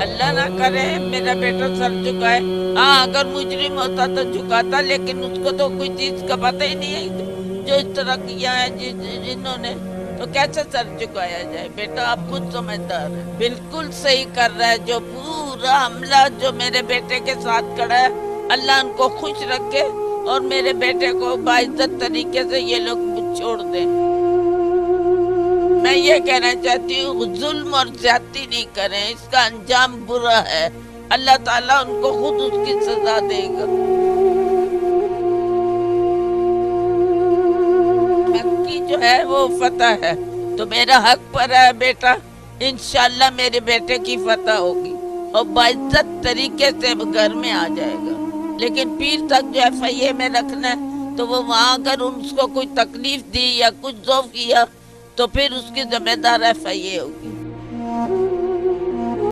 اللہ نہ کرے میرا بیٹا سر جھکائے. ہاں اگر مجرم ہوتا تو جھکاتا، لیکن اس کو تو کوئی چیز کا پتہ ہی نہیں ہے جو اس طرح کیا ہے جنہوں نے، تو کیسے سر جھکایا جائے؟ بیٹا آپ خود سمجھدار ہے. بالکل صحیح کر رہا ہے. جو پورا عملہ جو میرے بیٹے کے ساتھ کھڑا ہے، اللہ ان کو خوش رکھے اور میرے بیٹے کو باعزت طریقے سے یہ لوگ چھوڑ دیں. میں یہ کہنا چاہتی ہوں ظلم اور زیادتی نہیں کریں، اس کا انجام برا ہے. اللہ تعالیٰ ان کو خود اس کی سزا دے گا. حق کی جو ہے وہ فتح ہے، تو میرا حق پر ہے بیٹا. انشاءاللہ میرے بیٹے کی فتح ہوگی اور باعزت طریقے سے گھر میں آ جائے گا. لیکن پیر تک جو FIA میں رکھنا ہے، تو وہ وہاں اگر اس کو کوئی تکلیف دی یا کچھ ذوق کیا تو پھر اس کی ذمہ دار FIA ہوگی.